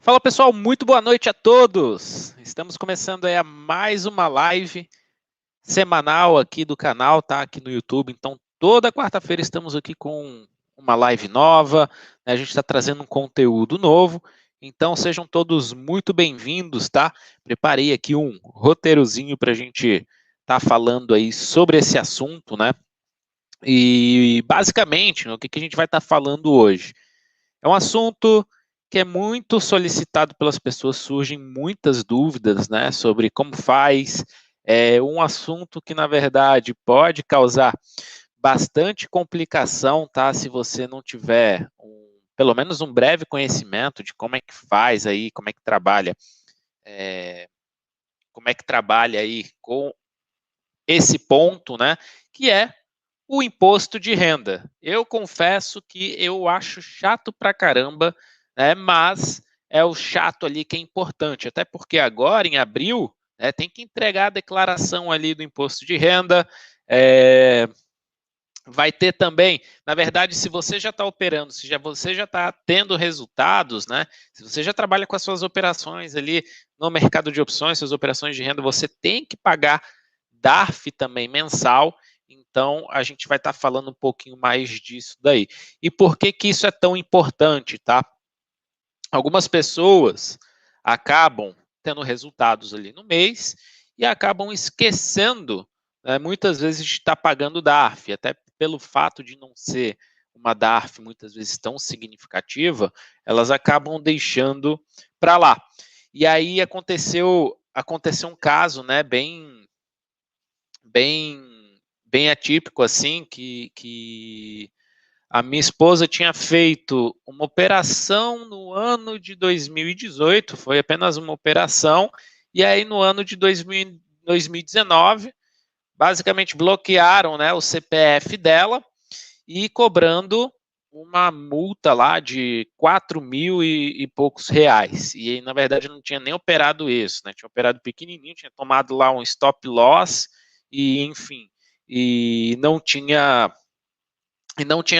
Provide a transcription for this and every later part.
Fala pessoal, muito boa noite a todos. Estamos começando aí a mais uma live semanal aqui do canal, tá? Aqui no YouTube. Então, toda quarta-feira estamos aqui com uma live nova, né? A gente está trazendo um conteúdo novo. Então, sejam todos muito bem-vindos, tá? Preparei aqui um roteirozinho para a gente estar falando aí sobre esse assunto, né? E basicamente, o que a gente vai estar falando hoje? É um assunto que é muito solicitado pelas pessoas, surgem muitas dúvidas, né, sobre como faz. É um assunto que, na verdade, pode causar bastante complicação, tá? Se você não tiver pelo menos um breve conhecimento de como é que faz aí, é, como é que trabalha aí com esse ponto, né? Que é o imposto de renda. Eu confesso que eu acho chato pra caramba, né, mas é o chato ali que é importante, até porque agora, em abril, né, tem que entregar a declaração ali do imposto de renda, vai ter também, na verdade, se você já está operando, se você já está tendo resultados, né? Se você já trabalha com as suas operações ali no mercado de opções, suas operações de renda, você tem que pagar DARF também mensal. Então, a gente vai estar falando um pouquinho mais disso daí. E por que que isso é tão importante, tá? Algumas pessoas acabam tendo resultados ali no mês e acabam esquecendo, né, muitas vezes, de estar pagando DARF, até pelo fato de não ser uma DARF muitas vezes tão significativa, elas acabam deixando para lá. E aí aconteceu um caso, né, bem, bem atípico assim, que a minha esposa tinha feito uma operação no ano de 2018, foi apenas uma operação, e aí no ano de 2019, basicamente bloquearam, né, o CPF dela e cobrando uma multa lá de 4 mil e poucos reais. E na verdade não tinha nem operado isso, né? Tinha operado pequenininho, tinha tomado lá um stop loss e enfim, e não tinha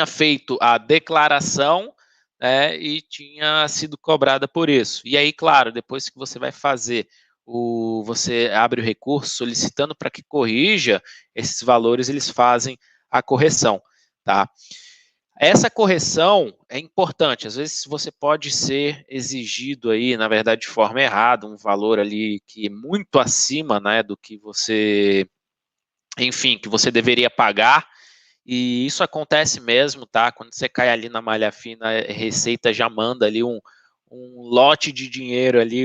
feito a declaração, né, e tinha sido cobrada por isso. E aí, claro, depois que você vai fazer você abre o recurso solicitando para que corrija esses valores, eles fazem a correção, tá? Essa correção é importante. Às vezes você pode ser exigido aí, na verdade, de forma errada, um valor ali que é muito acima, né, do que você, enfim, que você deveria pagar. E isso acontece mesmo, tá? Quando você cai ali na malha fina, a Receita já manda ali um lote de dinheiro ali,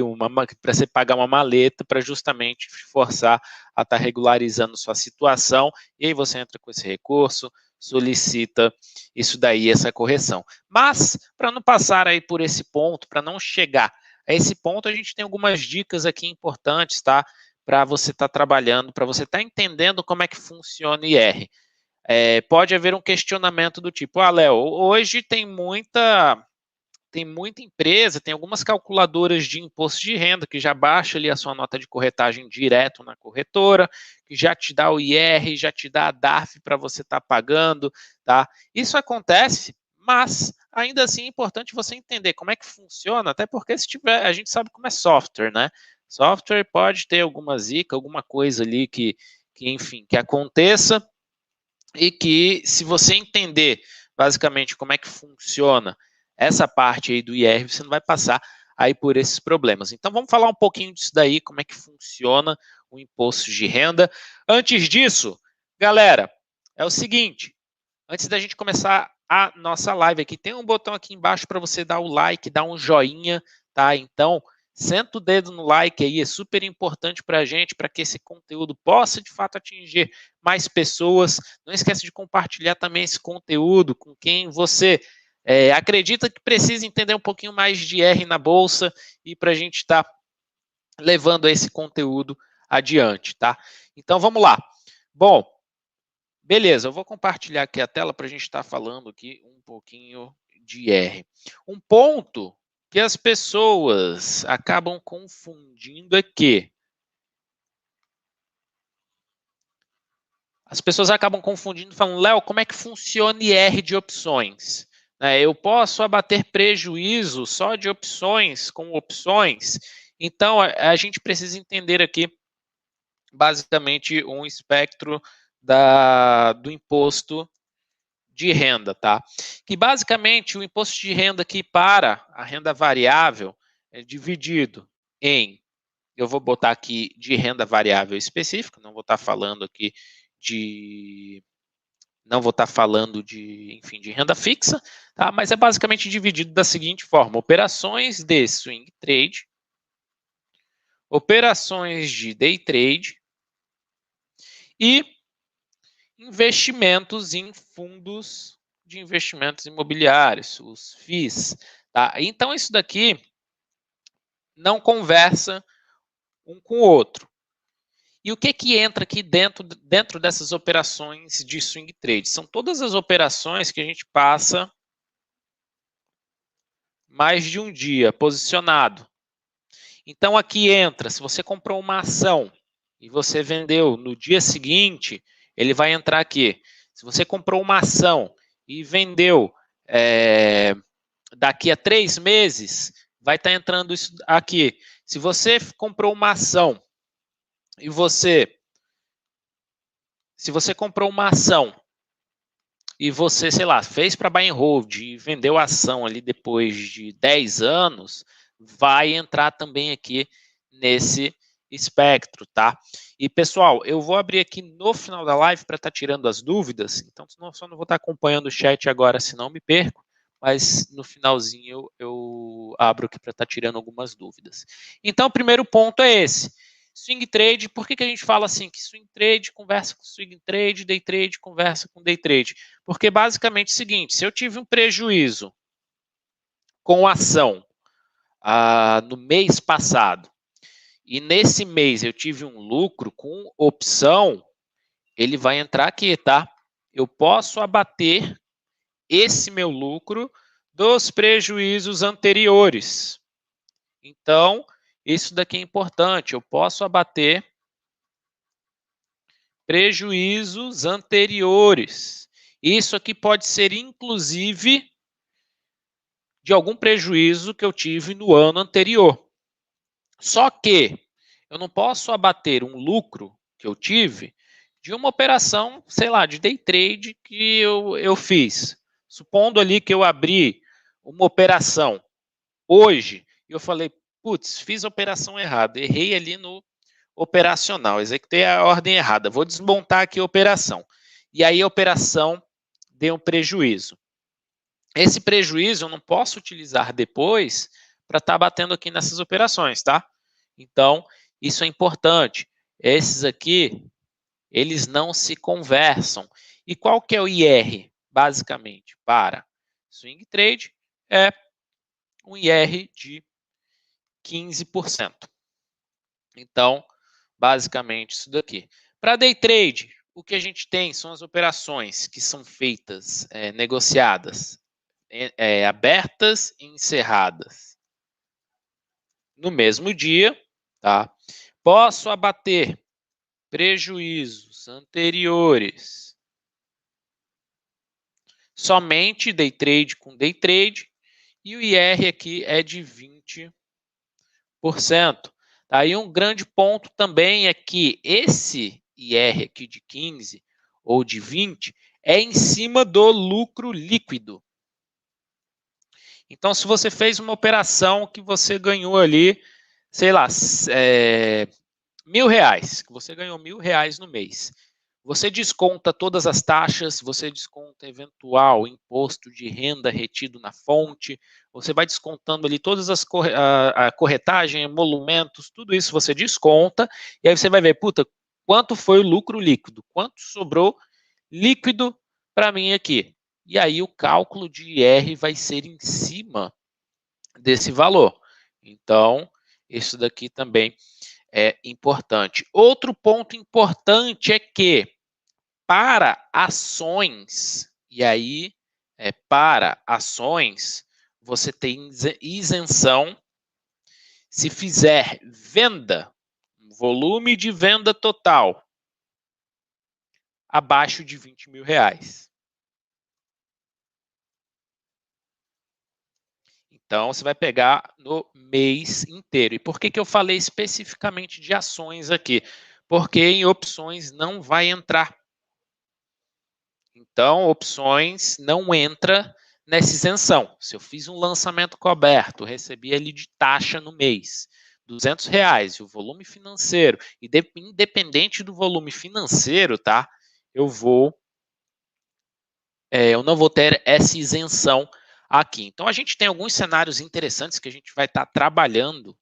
para você pagar uma maleta para justamente forçar a estar regularizando sua situação. E aí você entra com esse recurso, solicita isso daí, essa correção. Mas, para não passar aí por esse ponto, para não chegar a esse ponto, a gente tem algumas dicas aqui importantes, tá? Para você estar trabalhando, para você estar entendendo como é que funciona o IR. Pode haver um questionamento do tipo, Léo, hoje tem muita empresa, tem algumas calculadoras de imposto de renda que já baixa ali a sua nota de corretagem direto na corretora, que já te dá o IR, já te dá a DARF para você estar pagando, tá? Isso acontece, mas ainda assim é importante você entender como é que funciona, até porque se tiver, a gente sabe como é software, né? Software pode ter alguma zica, alguma coisa ali enfim, que aconteça, e que, se você entender basicamente como é que funciona essa parte aí do IR, você não vai passar aí por esses problemas. Então vamos falar um pouquinho disso daí, como é que funciona o imposto de renda. Antes disso, galera, é o seguinte, antes da gente começar a nossa live aqui, tem um botão aqui embaixo para você dar o like, dar um joinha, tá? Então, senta o dedo no like aí, é super importante para a gente, para que esse conteúdo possa, de fato, atingir mais pessoas. Não esquece de compartilhar também esse conteúdo com quem você acredita que precisa entender um pouquinho mais de R na Bolsa e para a gente estar levando esse conteúdo adiante, tá? Então, vamos lá. Bom, beleza, eu vou compartilhar aqui a tela para a gente estar falando aqui um pouquinho de R. Um ponto que as pessoas acabam confundindo é que as pessoas acabam confundindo, falando, Léo, como é que funciona IR de opções? né? Eu posso abater prejuízo só de opções com opções. Então, a gente precisa entender aqui, basicamente, um espectro do imposto de renda, tá? Que basicamente o imposto de renda aqui para a renda variável é dividido em, eu vou botar aqui de renda variável específica, não vou estar falando aqui não vou estar falando enfim, de renda fixa, tá? Mas é basicamente dividido da seguinte forma: operações de swing trade, operações de day trade e investimentos em fundos de investimentos imobiliários, os FIIs. Tá? Então, isso daqui não conversa um com o outro. E o que entra aqui dentro dessas operações de swing trade? São todas as operações que a gente passa mais de um dia posicionado. Então, aqui entra, se você comprou uma ação e você vendeu no dia seguinte, ele vai entrar aqui. Se você comprou uma ação e vendeu daqui a 3 meses, vai estar entrando isso aqui. Se você comprou uma ação e se você comprou uma ação e você, sei lá, fez para buy and hold e vendeu a ação ali depois de 10 anos, vai entrar também aqui nesse espectro, tá? E, pessoal, eu vou abrir aqui no final da live para estar tirando as dúvidas, então só não vou estar acompanhando o chat agora, senão me perco, mas no finalzinho eu abro aqui para estar tirando algumas dúvidas. Então, o primeiro ponto é esse. Swing trade, por que a gente fala assim, que swing trade conversa com swing trade, day trade conversa com day trade? Porque basicamente é o seguinte, se eu tive um prejuízo com ação no mês passado, e nesse mês eu tive um lucro com opção, ele vai entrar aqui, tá? Eu posso abater esse meu lucro dos prejuízos anteriores. Então, isso daqui é importante, eu posso abater prejuízos anteriores. Isso aqui pode ser, inclusive, de algum prejuízo que eu tive no ano anterior. Só que eu não posso abater um lucro que eu tive de uma operação, sei lá, de day trade que eu fiz. Supondo ali que eu abri uma operação hoje e eu falei, putz, fiz a operação errada, errei ali no operacional, executei a ordem errada, vou desmontar aqui a operação. E aí a operação deu um prejuízo. Esse prejuízo eu não posso utilizar depois para estar batendo aqui nessas operações, tá? Então, isso é importante. Esses aqui, eles não se conversam. E qual que é o IR, basicamente, para swing trade? É um IR de 15%. Então, basicamente isso daqui. Para day trade, o que a gente tem são as operações que são feitas, negociadas, abertas e encerradas no mesmo dia, tá? Posso abater prejuízos anteriores somente day trade com day trade e o IR aqui é de 20%. Aí um grande ponto também é que esse IR aqui de 15 ou de 20 é em cima do lucro líquido. Então, se você fez uma operação que você ganhou ali, sei lá, R$1.000, que você ganhou R$1.000 no mês. Você desconta todas as taxas, você desconta eventual imposto de renda retido na fonte, você vai descontando ali todas as a corretagem, emolumentos, tudo isso você desconta, e aí você vai ver, puta, quanto foi o lucro líquido, quanto sobrou líquido para mim aqui. E aí o cálculo de IR vai ser em cima desse valor. Então, isso daqui também é importante. Outro ponto importante é que para ações, e aí para ações, você tem isenção se fizer venda, volume de venda total, abaixo de R$20.000. Então, você vai pegar no mês inteiro. E por que eu falei especificamente de ações aqui? Porque em opções não vai entrar. Então, opções não entra nessa isenção. Se eu fiz um lançamento coberto, recebi ali de taxa no mês, R$200, e o volume financeiro, e independente do volume financeiro, tá? Eu não vou ter essa isenção aqui. Então, a gente tem alguns cenários interessantes que a gente vai estar trabalhando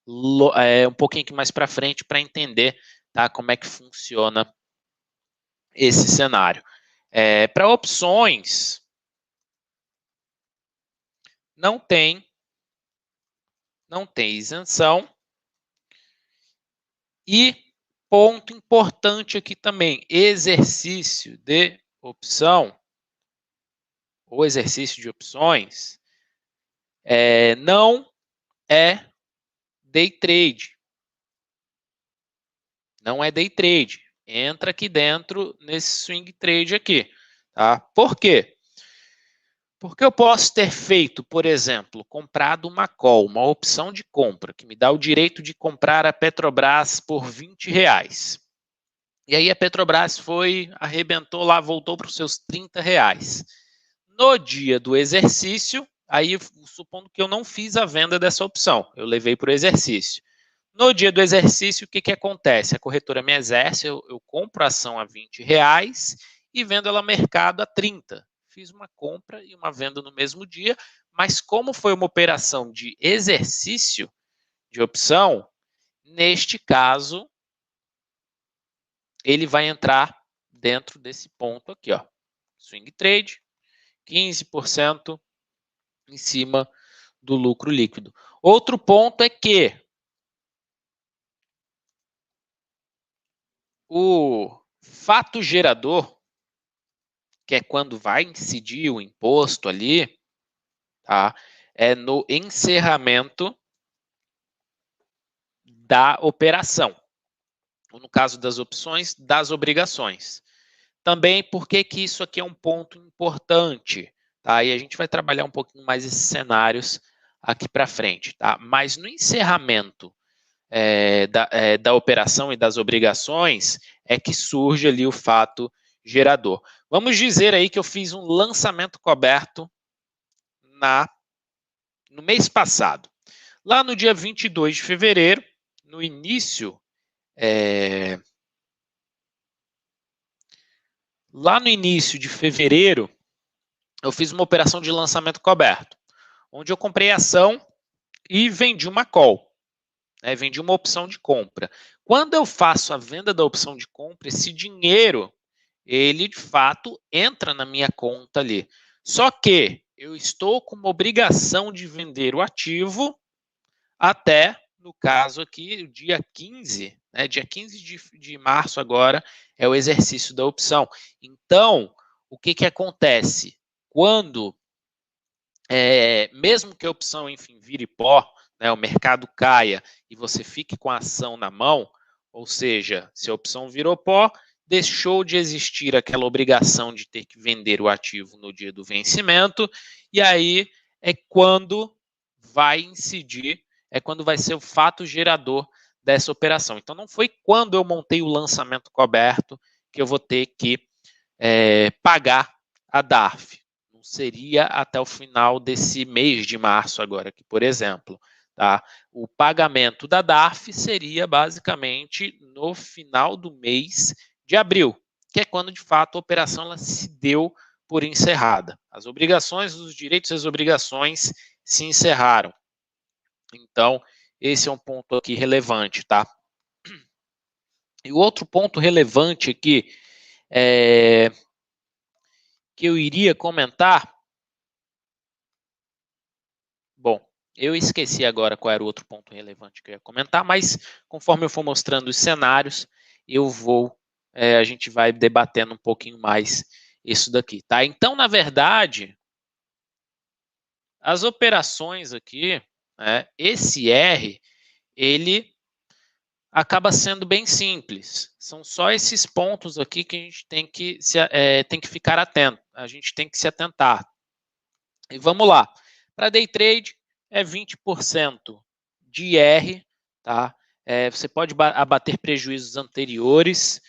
um pouquinho mais para frente para entender, tá, como é que funciona esse cenário. Para opções, não tem isenção. E ponto importante aqui também, exercício de opção, ou exercício de opções, não é day trade. Não é day trade. Entra aqui dentro nesse swing trade aqui. Tá? Por quê? Porque eu posso ter feito, por exemplo, comprado uma call, uma opção de compra, que me dá o direito de comprar a Petrobras por R$20. E aí a Petrobras arrebentou lá, voltou para os seus R$30. No dia do exercício, aí supondo que eu não fiz a venda dessa opção, eu levei para o exercício. No dia do exercício, o que acontece? A corretora me exerce, eu compro a ação a R$20 e vendo ela mercado a 30. Fiz uma compra e uma venda no mesmo dia, mas como foi uma operação de exercício de opção, neste caso, ele vai entrar dentro desse ponto aqui, ó. Swing trade, 15% em cima do lucro líquido. Outro ponto é que o fato gerador, que é quando vai incidir o imposto ali, tá? É no encerramento da operação. Ou no caso das opções, das obrigações. Também porque que isso aqui é um ponto importante, tá? E a gente vai trabalhar um pouquinho mais esses cenários aqui para frente, tá? Mas no encerramento da operação e das obrigações é que surge ali o fato gerador. Vamos dizer aí que eu fiz um lançamento coberto no mês passado. Lá no dia 22 de fevereiro, no início, lá no início de fevereiro, eu fiz uma operação de lançamento coberto, onde eu comprei ação e vendi uma call. Vendi uma opção de compra. Quando eu faço a venda da opção de compra, esse dinheiro, ele de fato entra na minha conta ali. Só que eu estou com uma obrigação de vender o ativo até, no caso aqui, o dia 15, dia 15 de março agora é o exercício da opção. Então, o que acontece? Quando, mesmo que a opção, enfim, vire pó, o mercado caia e você fique com a ação na mão, ou seja, se a opção virou pó, deixou de existir aquela obrigação de ter que vender o ativo no dia do vencimento, e aí é quando vai incidir, é quando vai ser o fato gerador dessa operação. Então, não foi quando eu montei o lançamento coberto que eu vou ter que pagar a DARF. Não seria até o final desse mês de março agora, aqui, por exemplo. Tá? O pagamento da DARF seria basicamente no final do mês de abril, que é quando de fato a operação ela se deu por encerrada. As obrigações, os direitos e as obrigações se encerraram. Então, esse é um ponto aqui relevante, tá? E o outro ponto relevante aqui que eu iria comentar, bom, eu esqueci agora qual era o outro ponto relevante que eu ia comentar, mas conforme eu for mostrando os cenários, a gente vai debatendo um pouquinho mais isso daqui, tá? Então, na verdade, as operações aqui, esse R, ele acaba sendo bem simples. São só esses pontos aqui que a gente tem que ficar atento, a gente tem que se atentar. E vamos lá. Para day trade, é 20% de IR, tá? Você pode abater prejuízos anteriores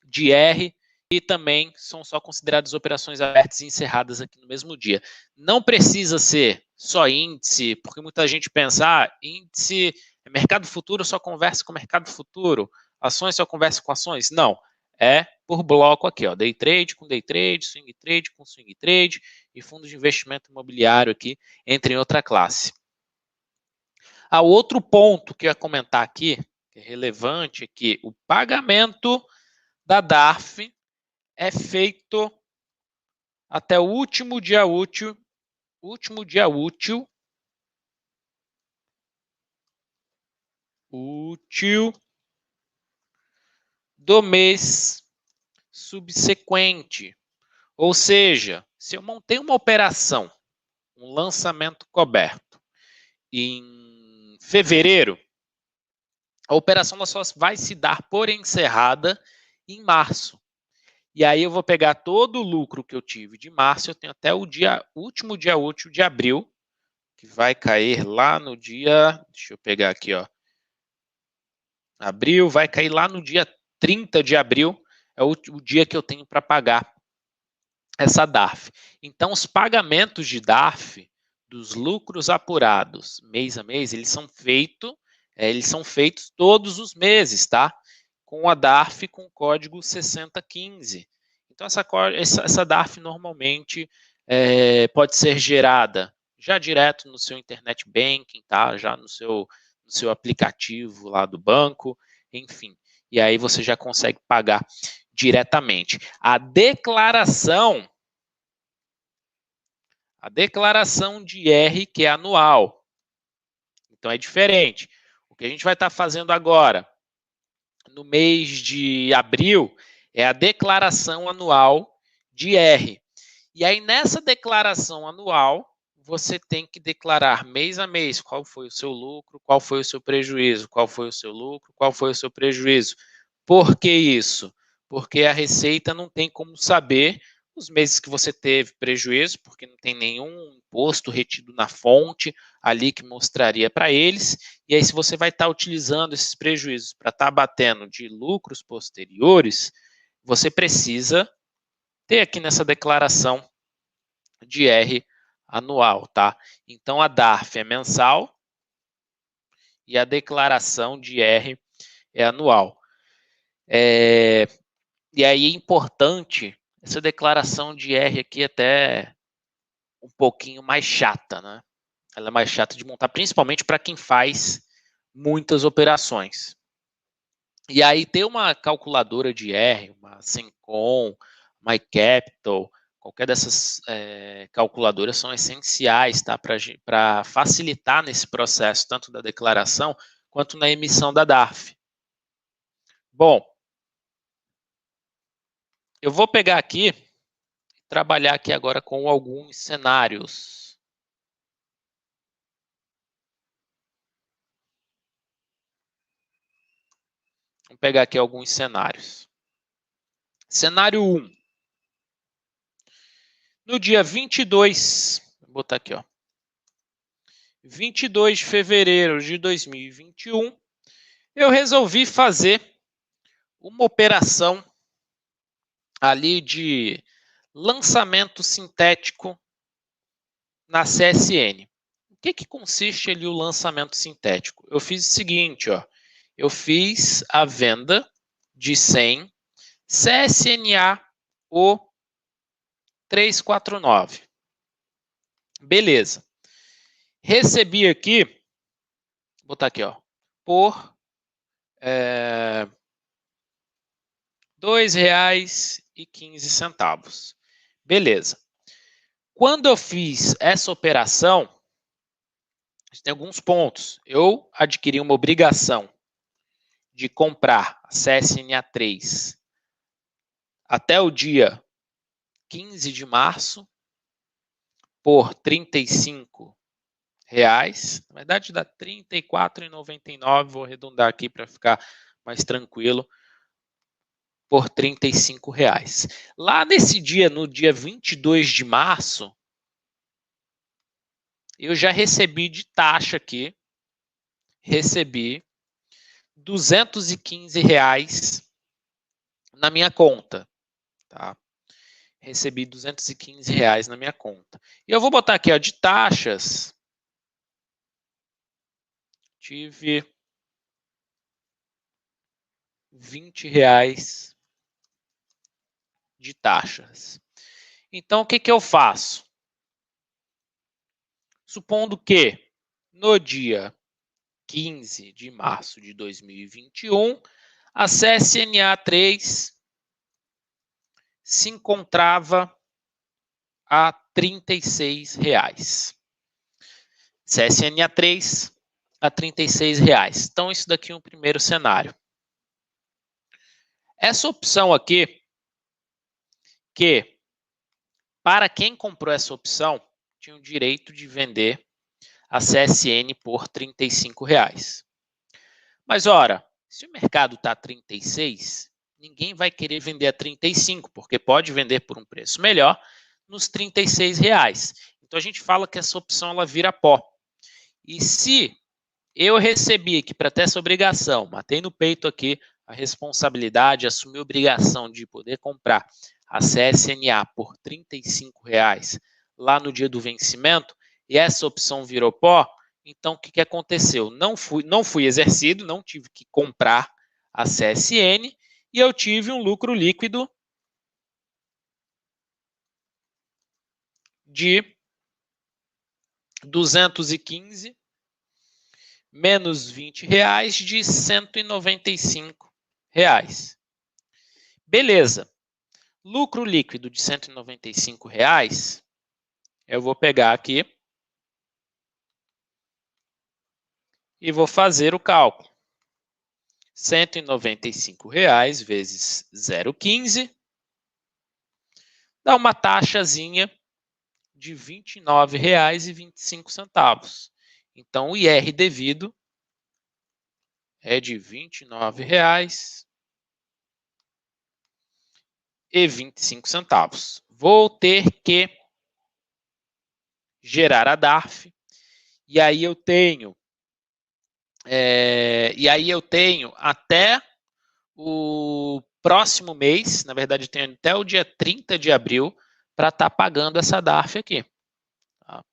de IR e também são só consideradas operações abertas e encerradas aqui no mesmo dia. Não precisa ser só índice, porque muita gente pensa, índice, mercado futuro só conversa com mercado futuro, ações só conversa com ações. Não, é por bloco aqui, ó, day trade com day trade, swing trade com swing trade e fundos de investimento imobiliário aqui, entre outra classe. Outro ponto que eu ia comentar aqui, que é relevante, é que o pagamento da DARF é feito até o último dia útil do mês subsequente. Ou seja, se eu montei uma operação, um lançamento coberto, em fevereiro, a operação só vai se dar por encerrada em março. E aí eu vou pegar todo o lucro que eu tive de março, eu tenho até o último dia útil de abril, que vai cair lá no dia, deixa eu pegar aqui, ó. Abril, vai cair lá no dia 30 de abril, é o dia que eu tenho para pagar essa DARF. Então, os pagamentos de DARF, dos lucros apurados mês a mês, eles são feitos todos os meses, tá? Com a DARF com o código 6015. Então, essa DARF normalmente pode ser gerada já direto no seu internet banking, tá? Já no seu aplicativo lá do banco, enfim. E aí você já consegue pagar diretamente. A declaração de IR, que é anual. Então é diferente. O que a gente vai estar fazendo agora, no mês de abril, é a declaração anual de IR. E aí, nessa declaração anual, você tem que declarar mês a mês qual foi o seu lucro, qual foi o seu prejuízo, qual foi o seu lucro, qual foi o seu prejuízo. Por que isso? Porque a Receita não tem como saber os meses que você teve prejuízo, porque não tem nenhum imposto retido na fonte ali que mostraria para eles. E aí, se você vai estar utilizando esses prejuízos para estar batendo de lucros posteriores, você precisa ter aqui nessa declaração de IR anual, tá? Então, a DARF é mensal e a declaração de IR é anual. E aí é importante, essa declaração de IR aqui até um pouquinho mais chata, né? Ela é mais chata de montar, principalmente para quem faz muitas operações. E aí ter uma calculadora de IR, uma Sencon, MyCapital, qualquer dessas calculadoras são essenciais, tá, para facilitar nesse processo, tanto da declaração quanto na emissão da DARF. Bom, eu vou pegar aqui e trabalhar aqui agora com alguns cenários. Vamos pegar aqui alguns cenários. Cenário 1. No dia 22, vou botar aqui, ó. 22 de fevereiro de 2021, eu resolvi fazer uma operação ali de lançamento sintético na CSN. O que consiste ali o lançamento sintético? Eu fiz o seguinte, ó. Eu fiz a venda de 100 CSNA O 349. Beleza. Recebi aqui, vou botar aqui, ó, por R$2,15. Beleza. Quando eu fiz essa operação, tem alguns pontos. Eu adquiri uma obrigação de comprar a CSNA3 até o dia 15 de março por R$35. Na verdade, dá R$ 34,99. Vou arredondar aqui para ficar mais tranquilo. Por R$35. Lá nesse dia, no dia 22 de março, eu já recebi de taxa aqui, recebi R$215 na minha conta, tá? Recebi R$215 na minha conta. E eu vou botar aqui, ó, de taxas, tive R$20 de taxas. Então, o que que eu faço? Supondo que no dia 15 de março de 2021, a CSNA 3 se encontrava a R$36. CSNA 3 a R$36. Então, isso daqui é um primeiro cenário. Essa opção aqui, que para quem comprou essa opção, tinha o direito de vender a CSN por R$35. Mas, ora, se o mercado está a 36, ninguém vai querer vender a 35, porque pode vender por um preço melhor nos R$36. Então, a gente fala que essa opção ela vira pó. E se eu recebi aqui para ter essa obrigação, matei no peito aqui a responsabilidade, assumi a obrigação de poder comprar a CSNA por R$35 lá no dia do vencimento, e essa opção virou pó, então o que aconteceu? Não fui exercido, não tive que comprar a CSN, e eu tive um lucro líquido de 215 menos R$20 de R$195. Beleza. Lucro líquido de R$195, eu vou pegar aqui e vou fazer o cálculo. R$195 vezes 0,15 dá uma taxazinha de R$29,25. Então, o IR devido é de R$29,25. Vou ter que gerar a DARF, e aí eu tenho até o próximo mês, na verdade, eu tenho até o dia 30 de abril para estar pagando essa DARF aqui. Tá?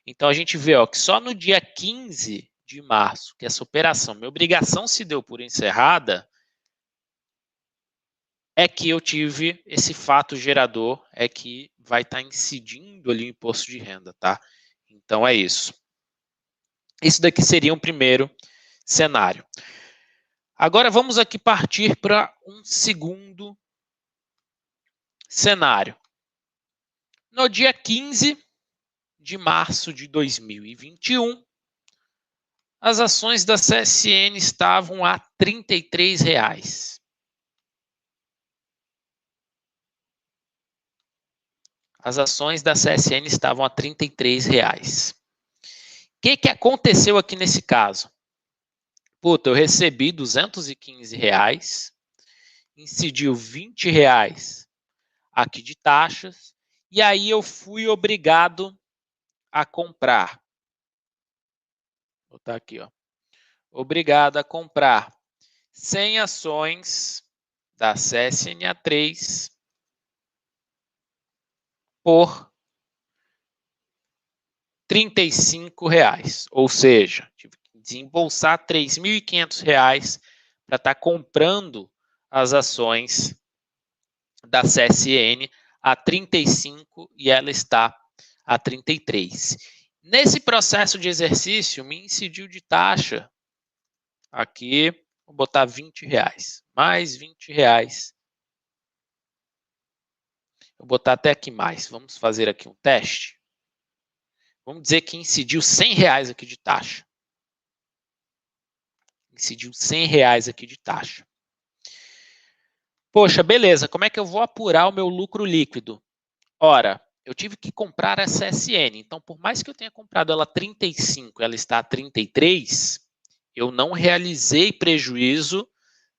Então, a gente vê que só no dia 15 de março, que essa operação, minha obrigação se deu por encerrada, é que eu tive esse fato gerador, é que vai estar incidindo ali o imposto de renda, tá? Então, é isso. Isso daqui seria um primeiro cenário. Agora, vamos aqui partir para um segundo cenário. No dia 15 de março de 2021, as ações da CSN estavam a R$33. As ações da CSN estavam a R$33. O que aconteceu aqui nesse caso? Puta, eu recebi R$215, incidiu R$20 aqui de taxas, e aí eu fui obrigado a comprar. Vou botar aqui, ó. Obrigado a comprar 100 ações da CSNA 3 por R$35. Ou seja, tive que desembolsar R$3.500 para estar comprando as ações da CSN a 35 e ela está a 33. Nesse processo de exercício, me incidiu de taxa aqui, vou botar R$20, mais R$20. Vou botar até aqui mais. Vamos fazer aqui um teste. Vamos dizer que incidiu R$100 aqui de taxa. Incidiu R$100 aqui de taxa. Poxa, beleza, como é que eu vou apurar o meu lucro líquido? Ora, eu tive que comprar a CSN, então por mais que eu tenha comprado ela a 35, ela está a 33, eu não realizei prejuízo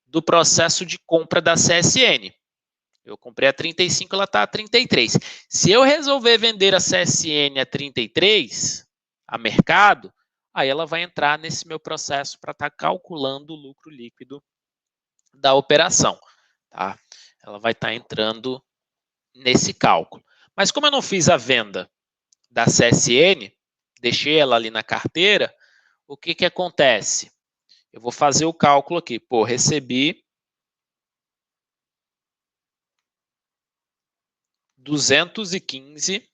do processo de compra da CSN. Eu comprei a 35, ela está a 33. Se eu resolver vender a CSN a 33, a mercado, aí ela vai entrar nesse meu processo para estar calculando o lucro líquido da operação, tá? Ela vai estar entrando nesse cálculo. Mas como eu não fiz a venda da CSN, deixei ela ali na carteira, o que que acontece? Eu vou fazer o cálculo aqui. Pô, recebi R$ 215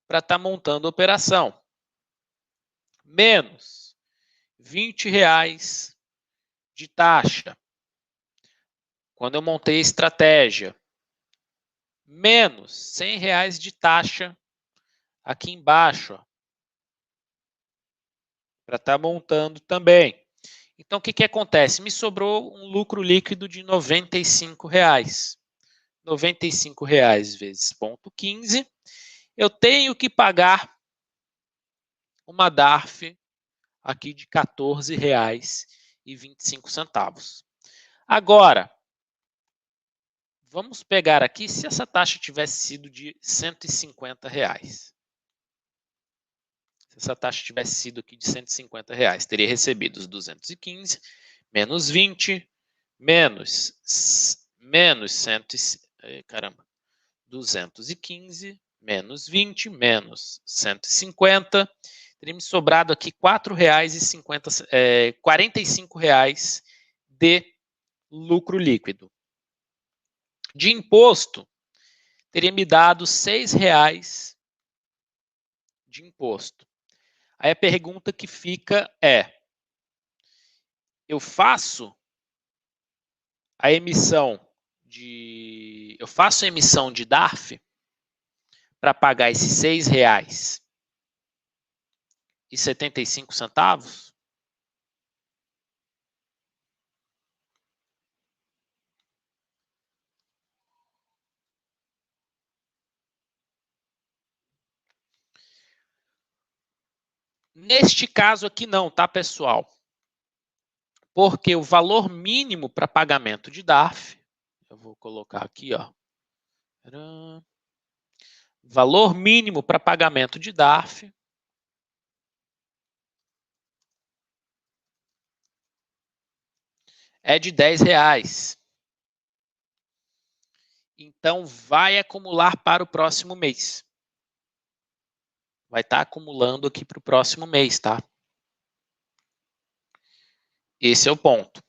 para estar montando a operação. Menos R$ 20 de taxa. Quando eu montei a estratégia. Menos R$ 100 de taxa aqui embaixo, para estar montando também. Então, o que que acontece? Me sobrou um lucro líquido de R$ 95. R$ 95 vezes 0,15. Eu tenho que pagar uma DARF aqui de R$ 14,25. Agora, vamos pegar aqui se essa taxa tivesse sido de R$ 150. Se essa taxa tivesse sido aqui de R$ 150, teria recebido os 215, menos 20, menos 215, menos 20, menos 150, teria me sobrado aqui R$ 45 de lucro líquido. De imposto, teria me dado R$ 6 de imposto. Aí a pergunta que fica é, eu faço a emissão de DARF para pagar esses R$ 6,75? Neste caso aqui não, tá, pessoal? Porque o valor mínimo para pagamento de DARF, eu vou colocar aqui, ó. Valor mínimo para pagamento de DARF é de R$ 10. Então, vai acumular para o próximo mês. Vai estar acumulando aqui para o próximo mês, tá? Esse é o ponto.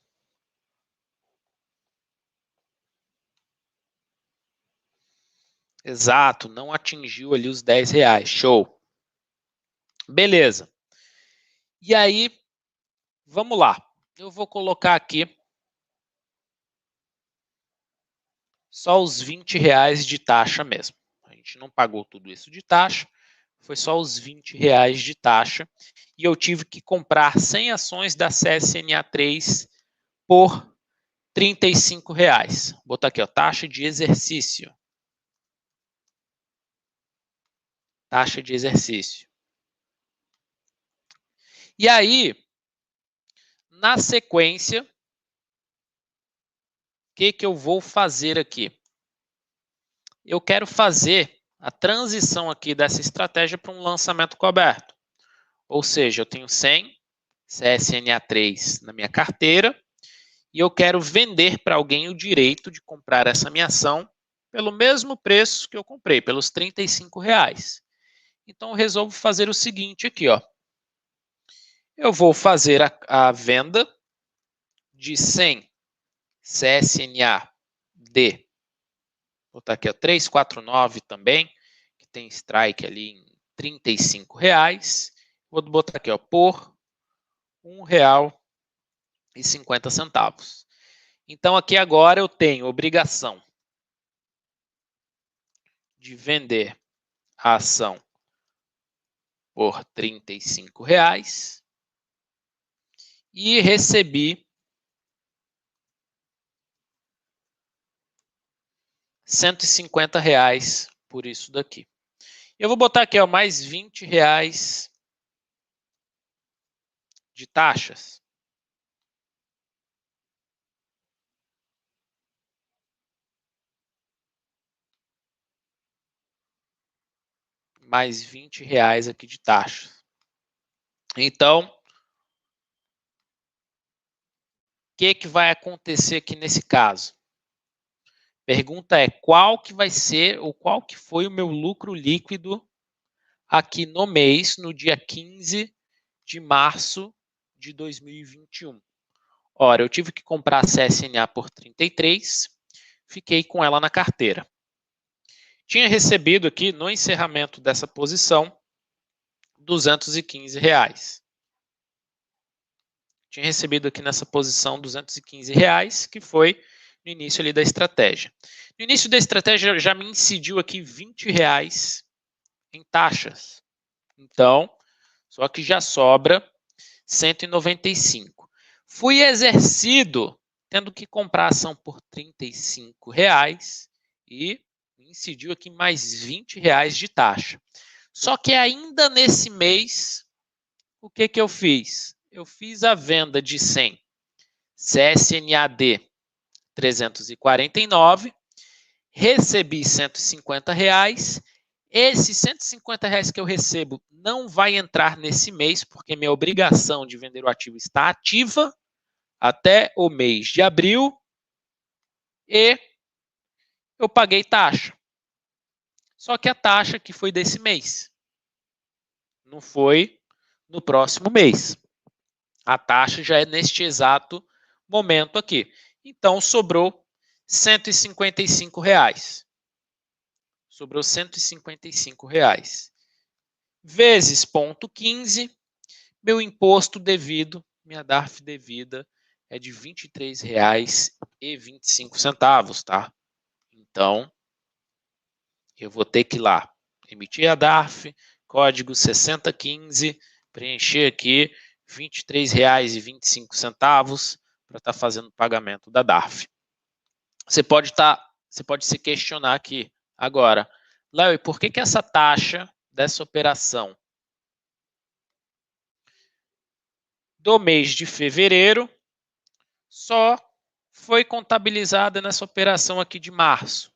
Exato, não atingiu ali os R$ 10. Show. Beleza. E aí, vamos lá. Eu vou colocar aqui só os R$ 20 de taxa mesmo. A gente não pagou tudo isso de taxa, foi só os R$ 20 de taxa. E eu tive que comprar 100 ações da CSNA3 por R$ 35. Vou botar aqui, ó, taxa de exercício. Taxa de exercício. E aí, na sequência, o que eu vou fazer aqui? Eu quero fazer a transição aqui dessa estratégia para um lançamento coberto. Ou seja, eu tenho 100 CSNA3 na minha carteira e eu quero vender para alguém o direito de comprar essa minha ação pelo mesmo preço que eu comprei, pelos R$ 35. Então, eu resolvo fazer o seguinte aqui, ó. Eu vou fazer a venda de 100 CSNA-D. Vou botar aqui, ó, 349 também, que tem strike ali em R$ 35. Vou botar aqui, ó, por R$ 1,50. Então, aqui agora eu tenho obrigação de vender a ação por R$ 35 e recebi R$ 150 por isso daqui. Eu vou botar aqui, ó, mais R$ 20 de taxas. mais R$20 aqui de taxa. Então, o que vai acontecer aqui nesse caso? Pergunta é, qual que vai ser, ou qual que foi o meu lucro líquido aqui no mês, no dia 15 de março de 2021. Ora, eu tive que comprar a CSNA por 33, fiquei com ela na carteira. Tinha recebido aqui, no encerramento dessa posição, R$215. Tinha recebido aqui nessa posição R$215, que foi no início ali da estratégia. No início da estratégia já me incidiu aqui R$20 em taxas. Então, só que já sobra 195. Fui exercido tendo que comprar a ação por R$35 e incidiu aqui mais R$20 de taxa. Só que ainda nesse mês, o que eu fiz? Eu fiz a venda de 100 CSNAD 349, recebi R$150. Esses R$150 que eu recebo não vai entrar nesse mês, porque minha obrigação de vender o ativo está ativa até o mês de abril e eu paguei taxa. Só que a taxa que foi desse mês, não foi no próximo mês. A taxa já é neste exato momento aqui. Então, sobrou R$155. Sobrou R$155. Vezes 0,15, meu imposto devido, minha DARF devida, é de R$23,25, tá? Então, eu vou ter que ir lá, emitir a DARF, código 6015, preencher aqui R$23,25 para estar fazendo o pagamento da DARF. Você pode se questionar aqui agora, Léo, e por que essa taxa dessa operação do mês de fevereiro só foi contabilizada nessa operação aqui de março?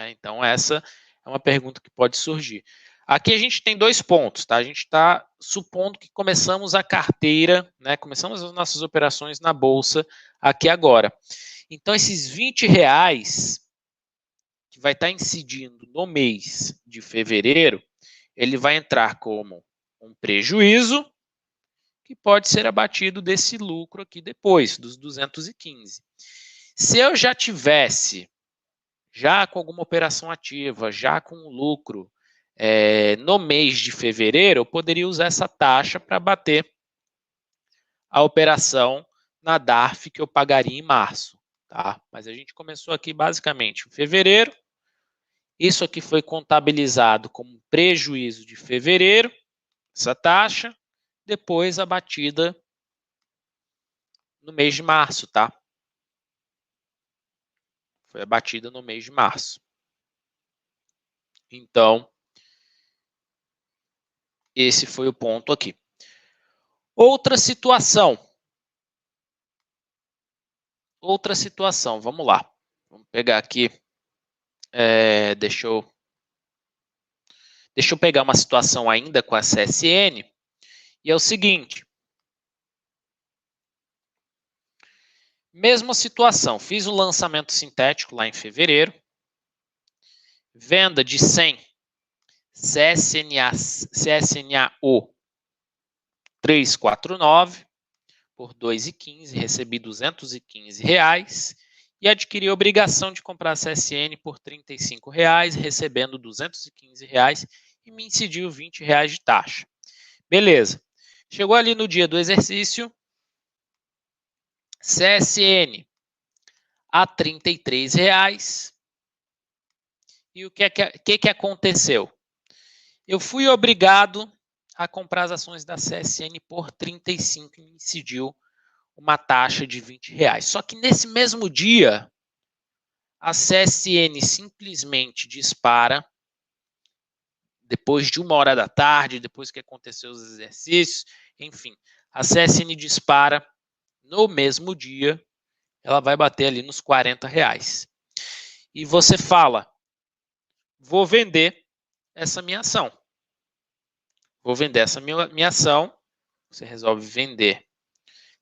Então, essa é uma pergunta que pode surgir. Aqui a gente tem dois pontos, tá? A gente está supondo que começamos a carteira, né? Começamos as nossas operações na Bolsa aqui agora. Então, esses R$20 que vai estar incidindo no mês de fevereiro, ele vai entrar como um prejuízo que pode ser abatido desse lucro aqui depois, dos 215. Se eu já tivesse, já com alguma operação ativa, já com um lucro no mês de fevereiro, eu poderia usar essa taxa para bater a operação na DARF que eu pagaria em março. Tá? Mas a gente começou aqui basicamente em fevereiro. Isso aqui foi contabilizado como prejuízo de fevereiro, essa taxa, depois abatida no mês de março, tá? Foi abatida no mês de março. Então, esse foi o ponto aqui. Outra situação. Vamos lá. Vamos pegar aqui. Deixa eu pegar uma situação ainda com a CSN. E é o seguinte. Mesma situação. Fiz o lançamento sintético lá em fevereiro. Venda de 100 CSNAO 349 por R$2,15, recebi R$215 e adquiri a obrigação de comprar a CSN por R$35, recebendo R$215 e me incidiu R$20 de taxa. Beleza. Chegou ali no dia do exercício, CSN a R$33. E o que aconteceu? Eu fui obrigado a comprar as ações da CSN por 35 e me incidiu uma taxa de R$20. Só que nesse mesmo dia, a CSN simplesmente dispara, depois de 1h da tarde, depois que aconteceu os exercícios, enfim, a CSN dispara no mesmo dia, ela vai bater ali nos R$40. E você fala, vou vender essa minha ação. Vou vender essa minha ação. Você resolve vender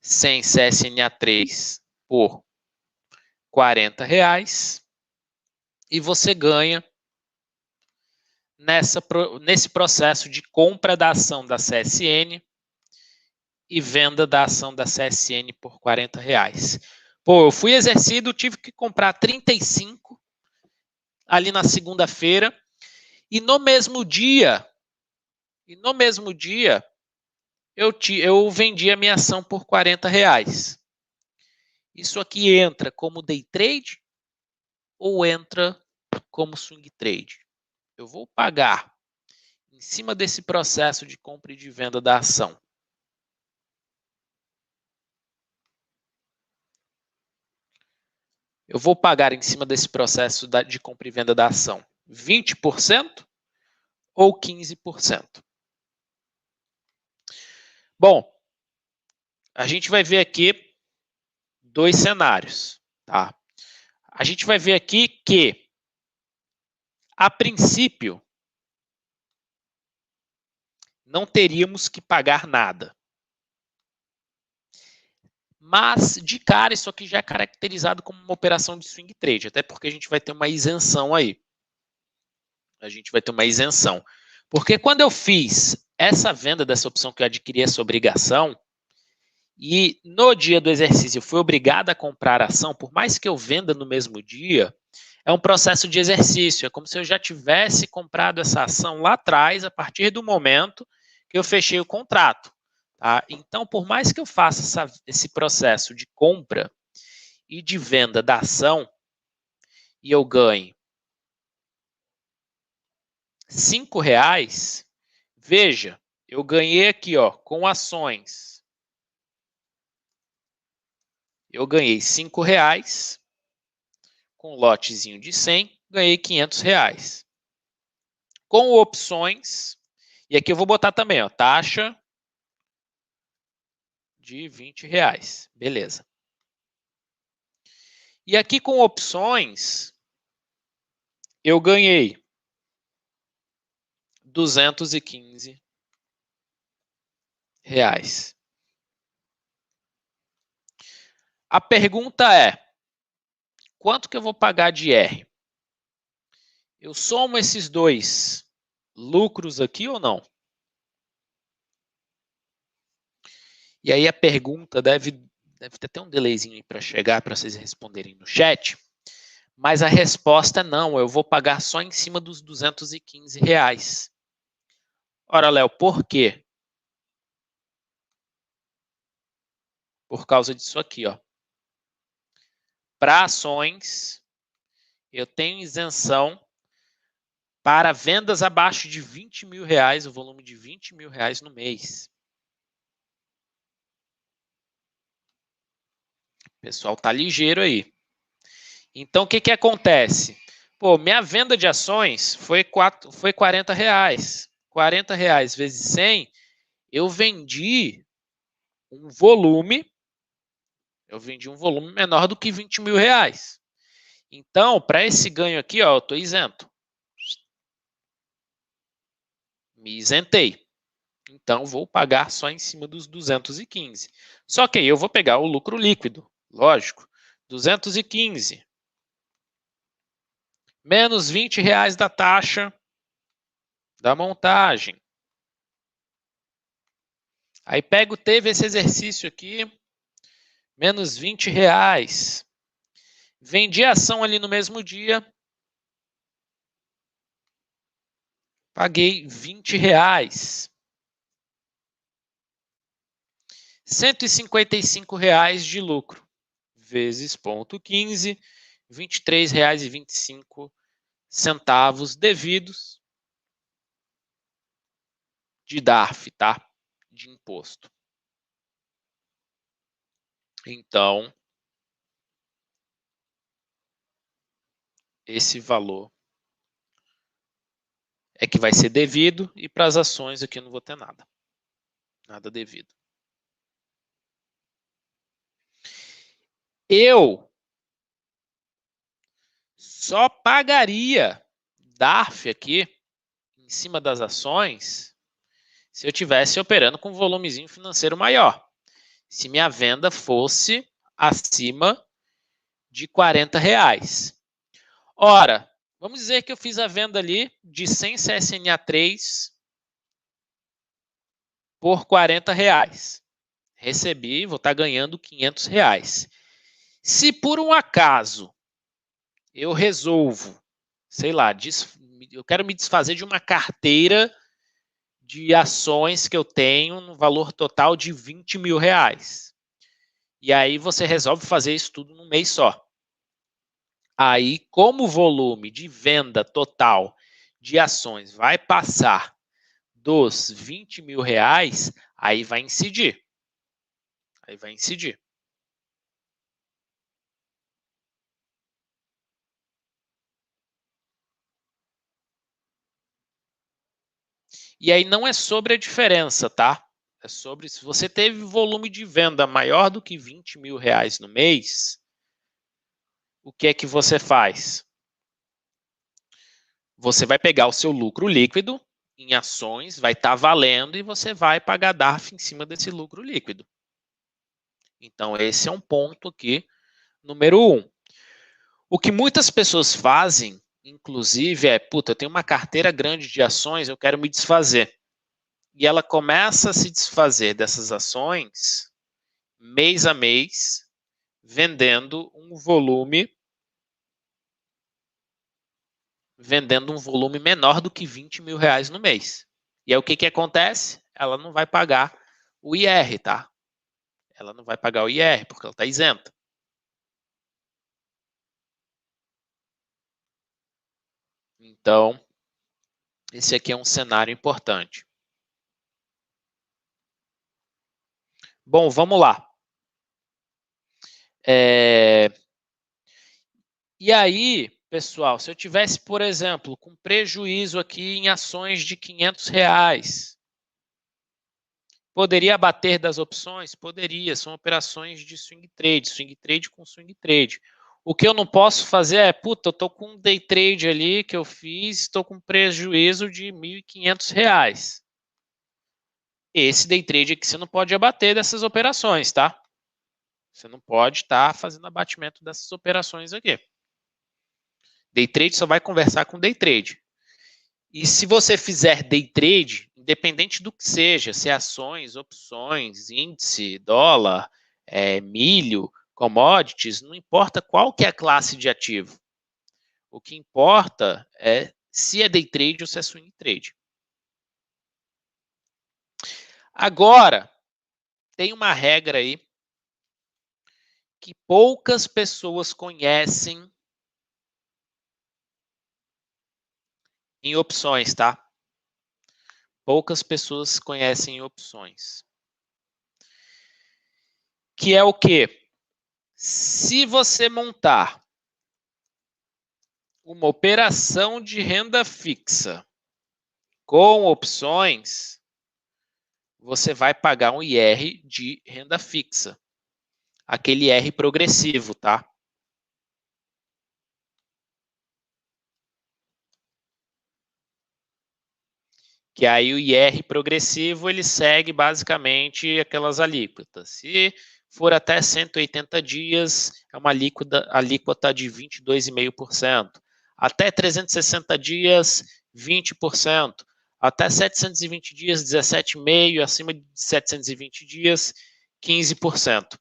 100 CSNA3 por R$40 e você ganha nesse processo de compra da ação da CSN e venda da ação da CSN por R$40. Pô, eu fui exercido, tive que comprar 35 ali na segunda-feira e no mesmo dia eu vendi a minha ação por R$40. Isso aqui entra como day trade ou entra como swing trade? Eu vou pagar em cima desse processo de compra e de venda da ação. Eu vou pagar em cima desse processo de compra e venda da ação 20% ou 15%? Bom, a gente vai ver aqui dois cenários, tá? A gente vai ver aqui que, a princípio, não teríamos que pagar nada. Mas, de cara, isso aqui já é caracterizado como uma operação de swing trade, até porque a gente vai ter uma isenção aí. A gente vai ter uma isenção. Porque quando eu fiz essa venda dessa opção que eu adquiri essa obrigação, e no dia do exercício eu fui obrigado a comprar a ação, por mais que eu venda no mesmo dia, é um processo de exercício. É como se eu já tivesse comprado essa ação lá atrás, a partir do momento que eu fechei o contrato. Tá? Então, por mais que eu faça esse processo de compra e de venda da ação, e eu ganhe R$5, veja, eu ganhei aqui, ó, com ações. Eu ganhei R$5, com um lotezinho de 100, ganhei R$500. Com opções, e aqui eu vou botar também, ó, taxa de R$20. Beleza. E aqui com opções, eu ganhei R$215. A pergunta é, quanto que eu vou pagar de R? Eu somo esses dois lucros aqui ou não? E aí a pergunta deve ter até um delayzinho para chegar para vocês responderem no chat, mas a resposta é não, eu vou pagar só em cima dos R$215. Ora, Léo, por quê? Por causa disso aqui, ó. Para ações, eu tenho isenção para vendas abaixo de R$20.000, o volume de R$20.000 no mês. O pessoal tá ligeiro aí. Então, o que acontece? Pô, minha venda de ações foi R$40. R$40 vezes 100, eu vendi um volume menor do que R$20.000. Então, para esse ganho aqui, ó, eu estou isento. Me isentei. Então, vou pagar só em cima dos 215. Só que aí eu vou pegar o lucro líquido, lógico. 215 menos R$20 da taxa da montagem. Aí teve esse exercício aqui, menos R$20. Vendi a ação ali no mesmo dia, paguei R$20. R$155 de lucro, vezes 0,15, R$23,25 devidos de DARF, tá? De imposto. Então, esse valor é que vai ser devido, e para as ações aqui eu não vou ter nada. Nada devido. Eu só pagaria DARF aqui, em cima das ações, se eu tivesse operando com um volumezinho financeiro maior. Se minha venda fosse acima de R$40. Ora, vamos dizer que eu fiz a venda ali de 100 CSNA3 por R$40. Recebi, vou estar ganhando R$500. Se por um acaso eu resolvo, sei lá, eu quero me desfazer de uma carteira de ações que eu tenho no valor total de R$20 mil. E aí você resolve fazer isso tudo num mês só. Aí, como o volume de venda total de ações vai passar dos R$20 mil, aí vai incidir. Aí vai incidir. E aí não é sobre a diferença, tá? É sobre se você teve volume de venda maior do que R$20 mil no mês, o que é que você faz? Você vai pegar o seu lucro líquido em ações, vai estar valendo e você vai pagar DARF em cima desse lucro líquido. Então, esse é um ponto aqui, número 1. O que muitas pessoas fazem, inclusive, é, puta, eu tenho uma carteira grande de ações, eu quero me desfazer. E ela começa a se desfazer dessas ações mês a mês, vendendo um volume menor do que R$20 mil no mês. E aí o que acontece? Ela não vai pagar o IR, tá? Ela não vai pagar o IR, porque ela está isenta. Então, esse aqui é um cenário importante. Bom, vamos lá. E aí, pessoal, se eu tivesse, por exemplo, com prejuízo aqui em ações de R$500, poderia abater das opções? Poderia, são operações de swing trade com swing trade. O que eu não posso fazer é, puta, eu estou com um day trade ali que eu fiz, estou com prejuízo de R$1.500. Esse day trade aqui você não pode abater dessas operações, tá? Você não pode estar fazendo abatimento dessas operações aqui. Day trade só vai conversar com day trade. E se você fizer day trade, independente do que seja, se é ações, opções, índice, dólar, milho, commodities, não importa qual que é a classe de ativo. O que importa é se é day trade ou se é swing trade. Agora, tem uma regra aí que poucas pessoas conhecem em opções, tá? Poucas pessoas conhecem opções. Que é o quê? Se você montar uma operação de renda fixa com opções, você vai pagar um IR de renda fixa. Aquele IR progressivo, tá? Que aí o IR progressivo, ele segue basicamente aquelas alíquotas. Se for até 180 dias, é uma alíquota de 22,5%. Até 360 dias, 20%. Até 720 dias, 17,5%. Acima de 720 dias, 15%.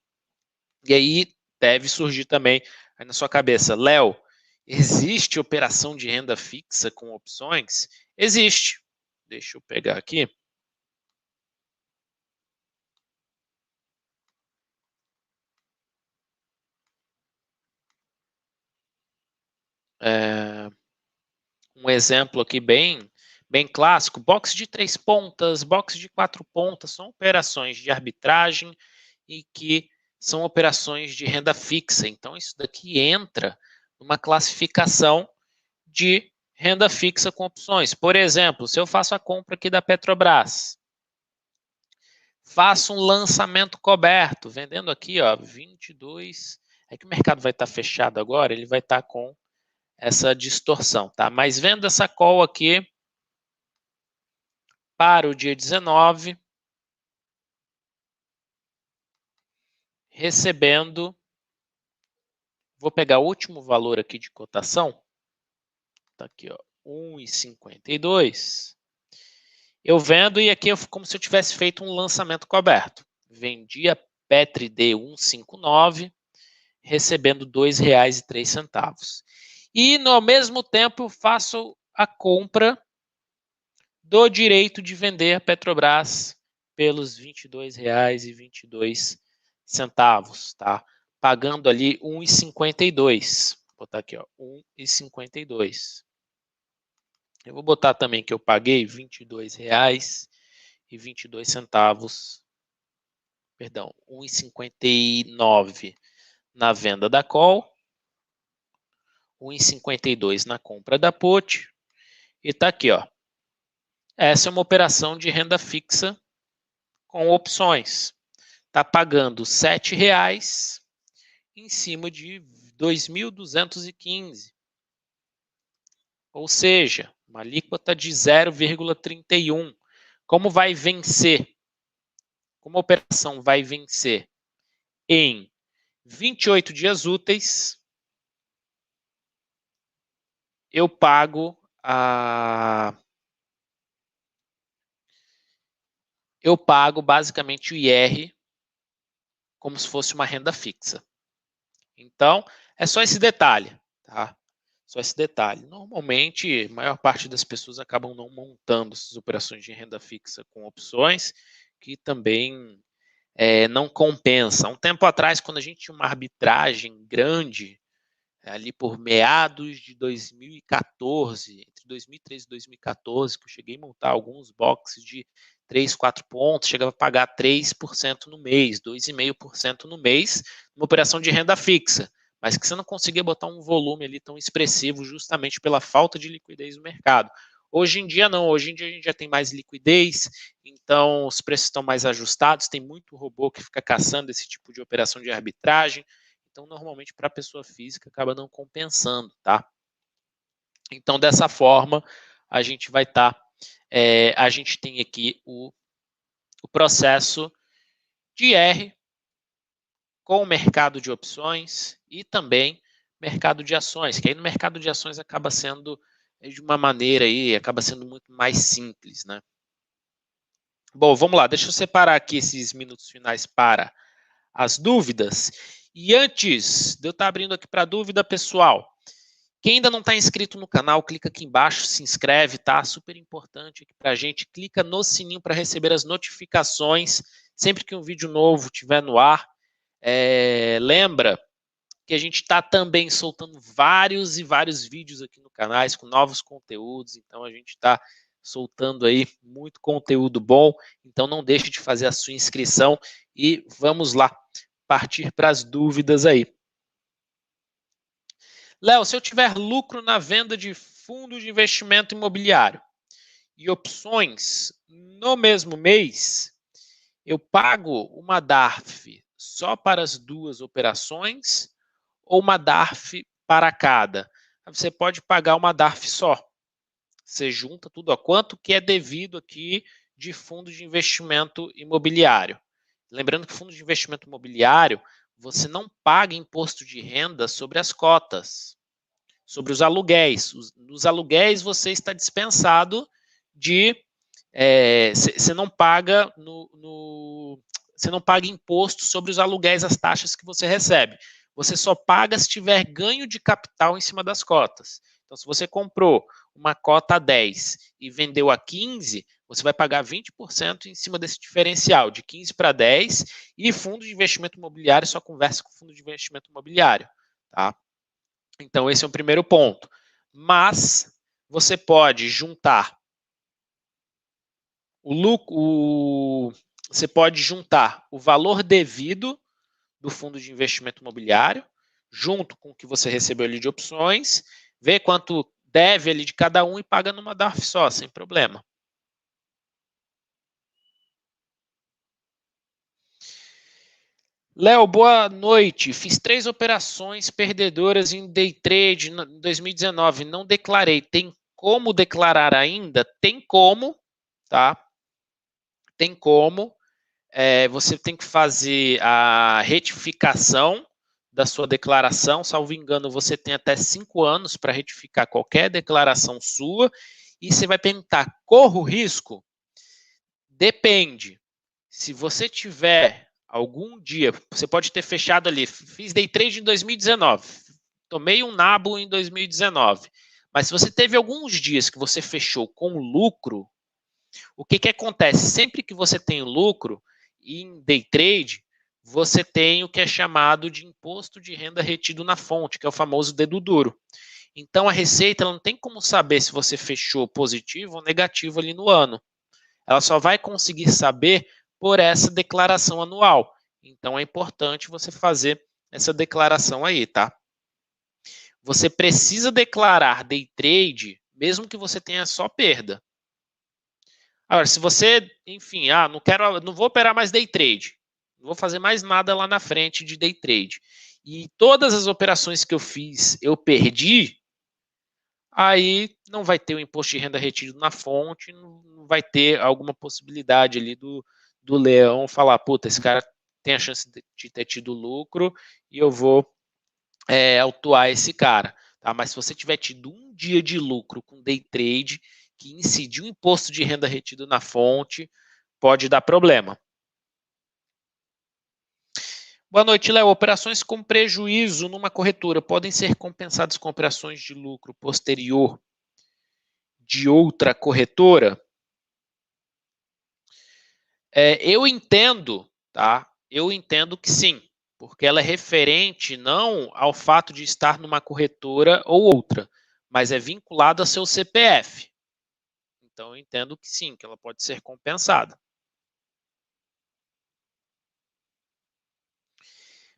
E aí deve surgir também aí na sua cabeça, Léo, existe operação de renda fixa com opções? Existe. Deixa eu pegar aqui. Um exemplo aqui bem clássico, box de 3 pontas, box de 4 pontas, são operações de arbitragem e que são operações de renda fixa. Então, isso daqui entra numa classificação de renda fixa com opções. Por exemplo, se eu faço a compra aqui da Petrobras, faço um lançamento coberto, vendendo aqui, ó, 22, é que o mercado vai estar fechado agora, ele vai estar com essa distorção, tá? Mas vendo essa call aqui para o dia 19, recebendo, vou pegar o último valor aqui de cotação, tá aqui, ó, 1,52. Eu vendo e aqui é como se eu tivesse feito um lançamento coberto. Vendi a Petri D 159, recebendo R$ 2,03. E, no mesmo tempo, eu faço a compra do direito de vender a Petrobras pelos R$ 22,22, tá? Pagando ali 1,52. Vou botar aqui, ó, 1,52. Eu vou botar também que eu paguei R$ 22,22, perdão, 1,59 na venda da call, 1,52 na compra da put, e tá aqui, ó. Essa é uma operação de renda fixa com opções. Tá pagando R$ 7,00 em cima de 2.215. Ou seja, uma alíquota de 0,31. Como vai vencer? Como a operação vai vencer? Em 28 dias úteis, eu pago basicamente o IR como se fosse uma renda fixa. Então, é só esse detalhe, tá? Só esse detalhe. Normalmente, a maior parte das pessoas acabam não montando essas operações de renda fixa com opções, que também não compensa. Um tempo atrás, quando a gente tinha uma arbitragem grande, ali por meados de 2014, entre 2013 e 2014, que eu cheguei a montar alguns boxes de 3, 4 pontos, chegava a pagar 3% no mês, 2,5% no mês, uma operação de renda fixa, mas que você não conseguia botar um volume ali tão expressivo justamente pela falta de liquidez no mercado. Hoje em dia não, hoje em dia a gente já tem mais liquidez, então os preços estão mais ajustados, tem muito robô que fica caçando esse tipo de operação de arbitragem, então normalmente para a pessoa física acaba não compensando, tá? Então dessa forma a gente vai estar, a gente tem aqui o processo de R com o mercado de opções e também mercado de ações, que aí no mercado de ações acaba sendo de uma maneira aí, acaba sendo muito mais simples, né? Bom, vamos lá, deixa eu separar aqui esses minutos finais para as dúvidas. E antes de eu estar abrindo aqui para dúvida, pessoal, quem ainda não está inscrito no canal, clica aqui embaixo, se inscreve, tá? Super importante aqui para a gente. Clica no sininho para receber as notificações sempre que um vídeo novo estiver no ar. Lembra que a gente está também soltando vários e vários vídeos aqui no canal com novos conteúdos, então a gente está soltando aí muito conteúdo bom, então não deixe de fazer a sua inscrição e vamos lá partir para as dúvidas aí. Léo, se eu tiver lucro na venda de fundo de investimento imobiliário e opções no mesmo mês, eu pago uma DARF só para as duas operações ou uma DARF para cada? Você pode pagar uma DARF só. Você junta tudo a quanto que é devido aqui de fundo de investimento imobiliário. Lembrando que fundo de investimento imobiliário, você não paga imposto de renda sobre as cotas, sobre os aluguéis. Nos aluguéis você está dispensado de... Você não paga você não paga imposto sobre os aluguéis, as taxas que você recebe. Você só paga se tiver ganho de capital em cima das cotas. Então, se você comprou uma cota a 10 e vendeu a 15, você vai pagar 20% em cima desse diferencial, de 15 para 10, e fundo de investimento imobiliário só conversa com fundo de investimento imobiliário, tá? Então, esse é o primeiro ponto. Mas você pode juntar você pode juntar o valor devido do fundo de investimento imobiliário, junto com o que você recebeu ali de opções, ver quanto deve ali de cada um e paga numa DARF só, sem problema. Léo, boa noite. Fiz 3 operações perdedoras em day trade em 2019. Não declarei. Tem como declarar ainda? Tem como, tá? tem como, você tem que fazer a retificação da sua declaração, salvo engano, você tem até 5 anos para retificar qualquer declaração sua, e você vai perguntar, corro risco? Depende. Se você tiver algum dia, você pode ter fechado ali, fiz day trade em 2019, tomei um nabo em 2019, mas se você teve alguns dias que você fechou com lucro, o que acontece? Sempre que você tem lucro em day trade, você tem o que é chamado de imposto de renda retido na fonte, que é o famoso dedo duro. Então a Receita ela não tem como saber se você fechou positivo ou negativo ali no ano. Ela só vai conseguir saber por essa declaração anual. Então é importante você fazer essa declaração aí, tá? Você precisa declarar day trade, mesmo que você tenha só perda. Agora, se você, enfim, não vou operar mais day trade, não vou fazer mais nada lá na frente de day trade, e todas as operações que eu fiz eu perdi, aí não vai ter o imposto de renda retido na fonte, não vai ter alguma possibilidade ali do leão falar, puta, esse cara tem a chance de ter tido lucro e eu vou autuar esse cara. Tá? Mas se você tiver tido um dia de lucro com day trade, que incidiu o imposto de renda retido na fonte, pode dar problema. Boa noite, Léo. Operações com prejuízo numa corretora podem ser compensadas com operações de lucro posterior de outra corretora? Eu entendo, tá? Eu entendo que sim, porque ela é referente não ao fato de estar numa corretora ou outra, mas é vinculada ao seu CPF. Então, eu entendo que sim, que ela pode ser compensada.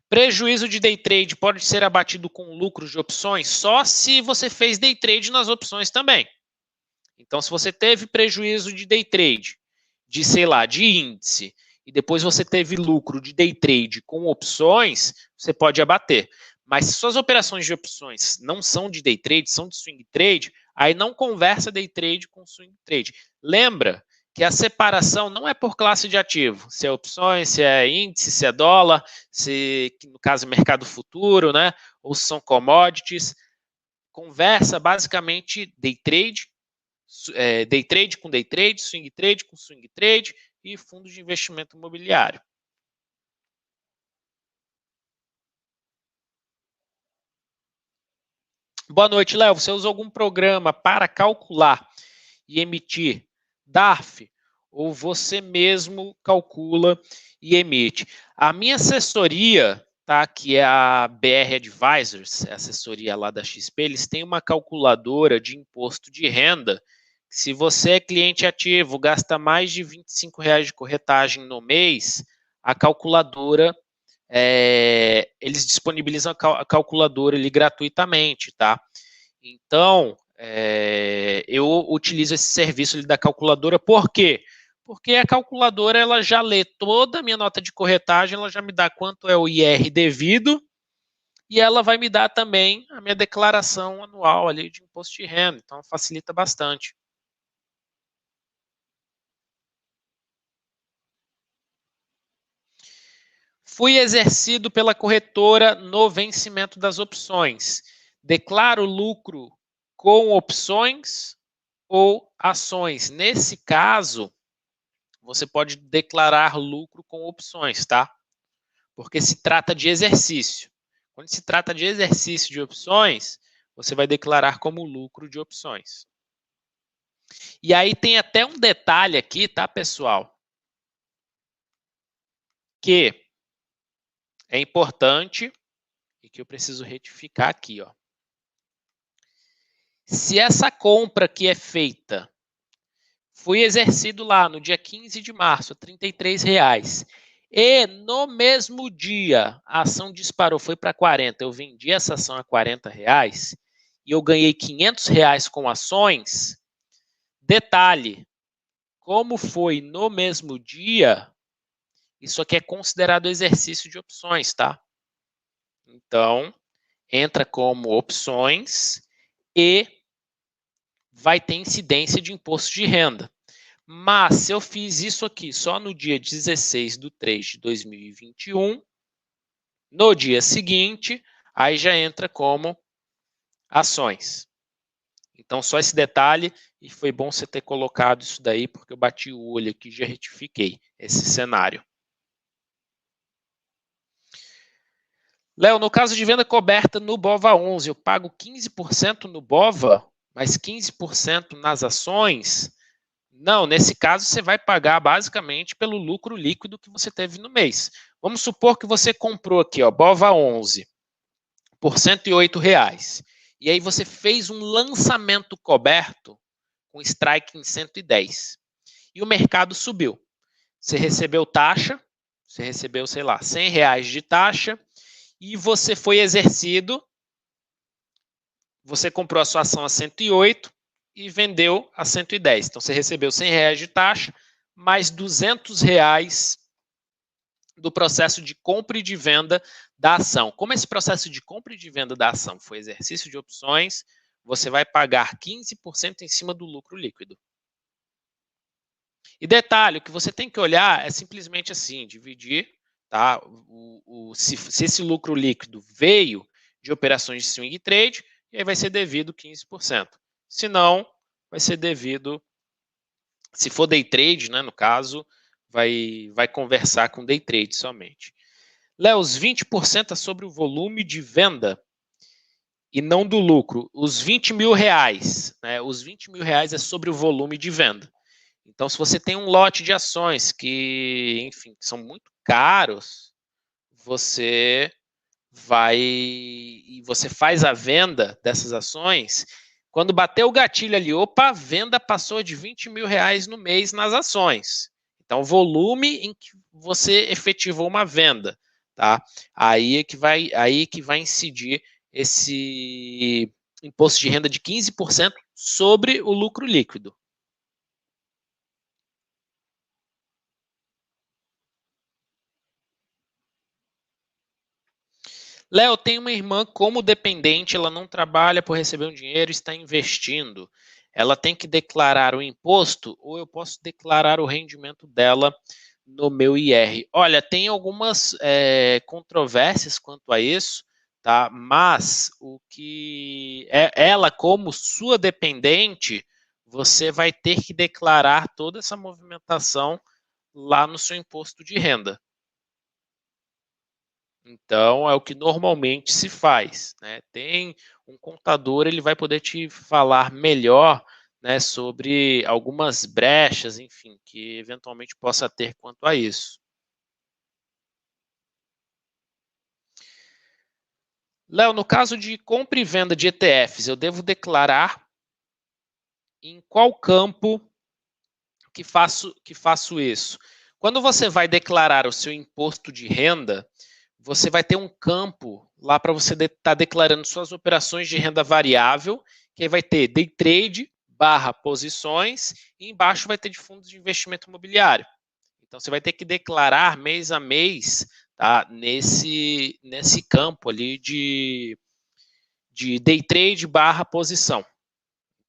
Prejuízo de day trade pode ser abatido com lucros de opções só se você fez day trade nas opções também. Então, se você teve prejuízo de day trade, de, sei lá, de índice, e depois você teve lucro de day trade com opções, você pode abater. Mas se suas operações de opções não são de day trade, são de swing trade, aí não conversa day trade com swing trade. Lembra que a separação não é por classe de ativo, se é opções, se é índice, se é dólar, se no caso mercado futuro, né, ou se são commodities. Conversa basicamente day trade com day trade, swing trade com swing trade e fundos de investimento imobiliário. Boa noite, Léo. Você usa algum programa para calcular e emitir DARF ou você mesmo calcula e emite? A minha assessoria, tá, que é a BR Advisors, a assessoria lá da XP, eles têm uma calculadora de imposto de renda. Se você é cliente ativo, gasta mais de R$25 de corretagem no mês, a calculadora, eles disponibilizam a calculadora ali gratuitamente, tá? Então, eu utilizo esse serviço ali da calculadora, por quê? Porque a calculadora, ela já lê toda a minha nota de corretagem, ela já me dá quanto é o IR devido, e ela vai me dar também a minha declaração anual ali de imposto de renda, então facilita bastante. Fui exercido pela corretora no vencimento das opções. Declaro lucro com opções ou ações. Nesse caso, você pode declarar lucro com opções, tá? Porque se trata de exercício. Quando se trata de exercício de opções, você vai declarar como lucro de opções. E aí tem até um detalhe aqui, tá, pessoal? Que é importante e que eu preciso retificar aqui, ó. Se essa compra que é feita foi exercido lá no dia 15 de março, R$ 33, e no mesmo dia a ação disparou, foi para 40, eu vendi essa ação a R$ 40 e eu ganhei R$ 500 com ações, detalhe, como foi no mesmo dia, isso aqui é considerado exercício de opções, tá? Então, entra como opções e vai ter incidência de imposto de renda. Mas se eu fiz isso aqui só no dia 16/3/2021, no dia seguinte, aí já entra como ações. Então, só esse detalhe, e foi bom você ter colocado isso daí, porque eu bati o olho aqui e já retifiquei esse cenário. Léo, no caso de venda coberta no BOVA11, eu pago 15% no BOVA, mas 15% nas ações? Não, nesse caso você vai pagar basicamente pelo lucro líquido que você teve no mês. Vamos supor que você comprou aqui, ó, BOVA11 por R$108. E aí você fez um lançamento coberto com strike em 110. E o mercado subiu. Você recebeu taxa, você recebeu, sei lá, R$100 de taxa, e você foi exercido, você comprou a sua ação a 108 e vendeu a 110. Então, você recebeu R$100 de taxa, mais R$200 do processo de compra e de venda da ação. Como esse processo de compra e de venda da ação foi exercício de opções, você vai pagar 15% em cima do lucro líquido. E detalhe, o que você tem que olhar é simplesmente assim, dividir, tá? Se esse lucro líquido veio de operações de swing trade, e aí vai ser devido 15%. Se não, vai ser devido, se for day trade, né, no caso, vai conversar com day trade somente. Léo, os 20% é sobre o volume de venda e não do lucro. Os R$20.000, né, os R$20.000 é sobre o volume de venda. Então, se você tem um lote de ações que, enfim, são muito caros, você faz a venda dessas ações. Quando bater o gatilho ali, opa, a venda passou de R$20.000 no mês nas ações. Então, o volume em que você efetivou uma venda, tá? Aí é que vai incidir esse imposto de renda de 15% sobre o lucro líquido. Léo, tem uma irmã como dependente, ela não trabalha por receber um dinheiro, está investindo. Ela tem que declarar o imposto ou eu posso declarar o rendimento dela no meu IR? Olha, tem algumas controvérsias quanto a isso, tá? Mas o que ela, como sua dependente, você vai ter que declarar toda essa movimentação lá no seu imposto de renda. Então, é o que normalmente se faz, né? Tem um contador, ele vai poder te falar melhor, né, sobre algumas brechas, enfim, que eventualmente possa ter quanto a isso. Léo, no caso de compra e venda de ETFs, eu devo declarar em qual campo que faço isso? Quando você vai declarar o seu imposto de renda, você vai ter um campo lá para você estar declarando suas operações de renda variável, que aí vai ter day trade / posições, e embaixo vai ter de fundos de investimento imobiliário. Então, você vai ter que declarar mês a mês, tá, nesse campo ali de day trade / posição.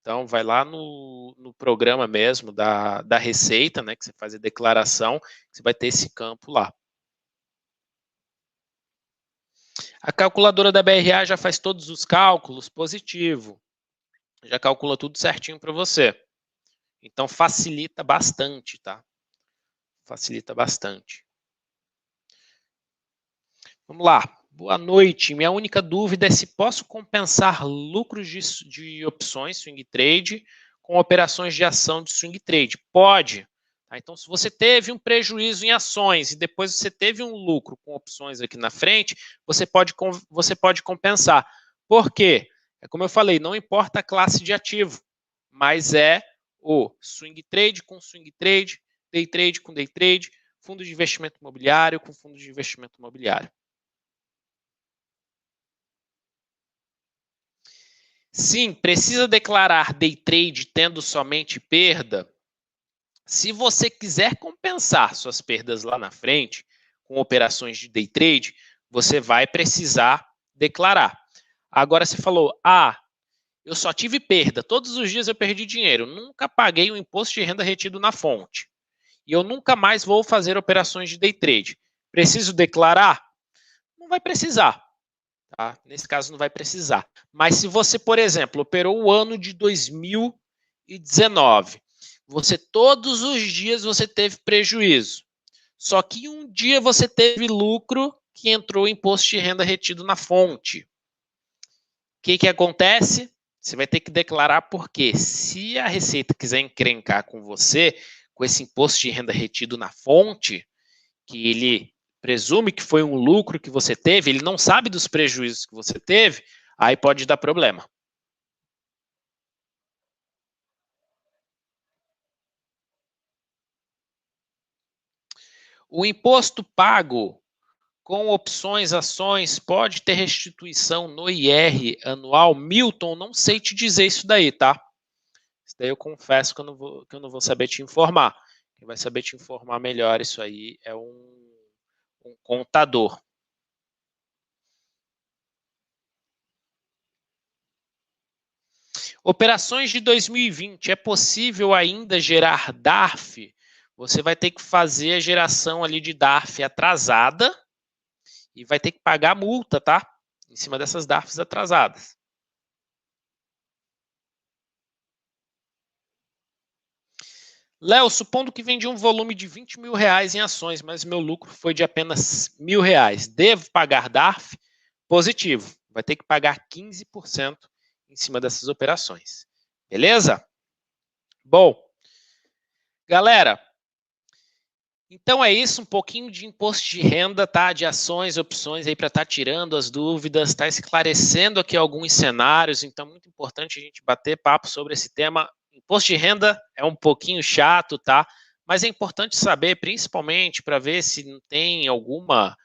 Então, vai lá no programa mesmo da Receita, né, que você faz a declaração, você vai ter esse campo lá. A calculadora da BRA já faz todos os cálculos, positivo. Já calcula tudo certinho para você. Então, facilita bastante, tá? Facilita bastante. Vamos lá. Boa noite. Minha única dúvida é se posso compensar lucros de opções, swing trade, com operações de ação de swing trade. Pode. Tá? Então, se você teve um prejuízo em ações e depois você teve um lucro com opções aqui na frente, você pode compensar. Por quê? É como eu falei, não importa a classe de ativo, mas é o swing trade com swing trade, day trade com day trade, fundo de investimento imobiliário com fundo de investimento imobiliário. Sim, precisa declarar day trade tendo somente perda. Se você quiser compensar suas perdas lá na frente com operações de day trade, você vai precisar declarar. Agora você falou, eu só tive perda. Todos os dias eu perdi dinheiro. Nunca paguei o imposto de renda retido na fonte. E eu nunca mais vou fazer operações de day trade. Preciso declarar? Não vai precisar. Tá? Nesse caso não vai precisar. Mas se você, por exemplo, operou o ano de 2019, todos os dias você teve prejuízo. Só que um dia você teve lucro que entrou o imposto de renda retido na fonte. O que acontece? Você vai ter que declarar, porque se a Receita quiser encrencar com você, com esse imposto de renda retido na fonte, que ele presume que foi um lucro que você teve, ele não sabe dos prejuízos que você teve, aí pode dar problema. O imposto pago com opções, ações, pode ter restituição no IR anual? Milton, não sei te dizer isso daí, tá? Isso daí eu confesso que eu não vou saber te informar. Quem vai saber te informar melhor isso aí é um contador. Operações de 2020, é possível ainda gerar DARF? Você vai ter que fazer a geração ali de DARF atrasada e vai ter que pagar multa, tá? Em cima dessas DARFs atrasadas. Léo, supondo que vendi um volume de 20 mil reais em ações, mas meu lucro foi de apenas R$1.000. Devo pagar DARF? Positivo. Vai ter que pagar 15% em cima dessas operações. Beleza? Bom, galera, então é isso, um pouquinho de imposto de renda, tá? De ações, opções aí para estar tirando as dúvidas, tá esclarecendo aqui alguns cenários, então é muito importante a gente bater papo sobre esse tema. Imposto de renda é um pouquinho chato, tá? Mas é importante saber, principalmente para ver se não tem alguma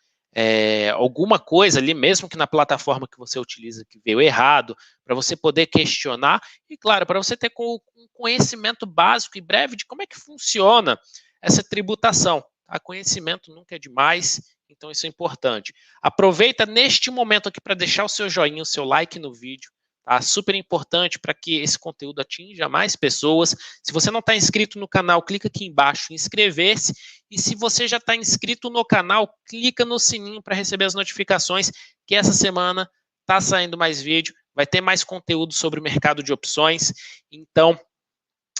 coisa ali, mesmo que na plataforma que você utiliza que veio errado, para você poder questionar e, claro, para você ter um conhecimento básico e breve de como é que funciona essa tributação. Tá? Conhecimento nunca é demais, então isso é importante. Aproveita neste momento aqui para deixar o seu joinha, o seu like no vídeo. Tá? Super importante para que esse conteúdo atinja mais pessoas. Se você não está inscrito no canal, clica aqui embaixo em inscrever-se. E se você já está inscrito no canal, clica no sininho para receber as notificações, que essa semana está saindo mais vídeo, vai ter mais conteúdo sobre o mercado de opções. Então,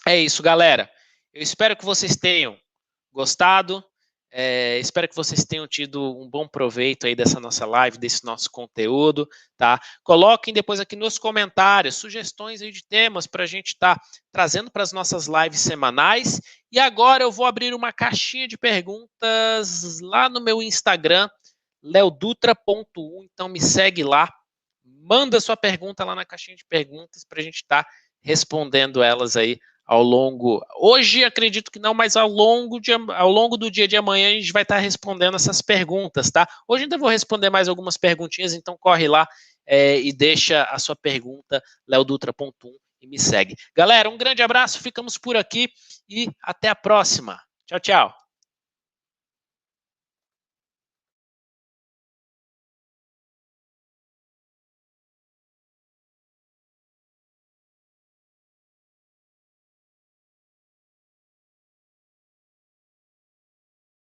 é isso, galera. Eu espero que vocês tenham gostado. Espero que vocês tenham tido um bom proveito aí dessa nossa live, desse nosso conteúdo, tá? Coloquem depois aqui nos comentários sugestões aí de temas para a gente estar trazendo para as nossas lives semanais. E agora eu vou abrir uma caixinha de perguntas lá no meu Instagram, leodutra.1. Então me segue lá, manda sua pergunta lá na caixinha de perguntas para a gente estar respondendo elas aí ao longo, hoje acredito que não, mas ao longo do dia de amanhã a gente vai estar respondendo essas perguntas, tá? Hoje ainda vou responder mais algumas perguntinhas, então corre lá e deixa a sua pergunta, leodutra.1, e me segue. Galera, um grande abraço, ficamos por aqui e até a próxima. Tchau, tchau.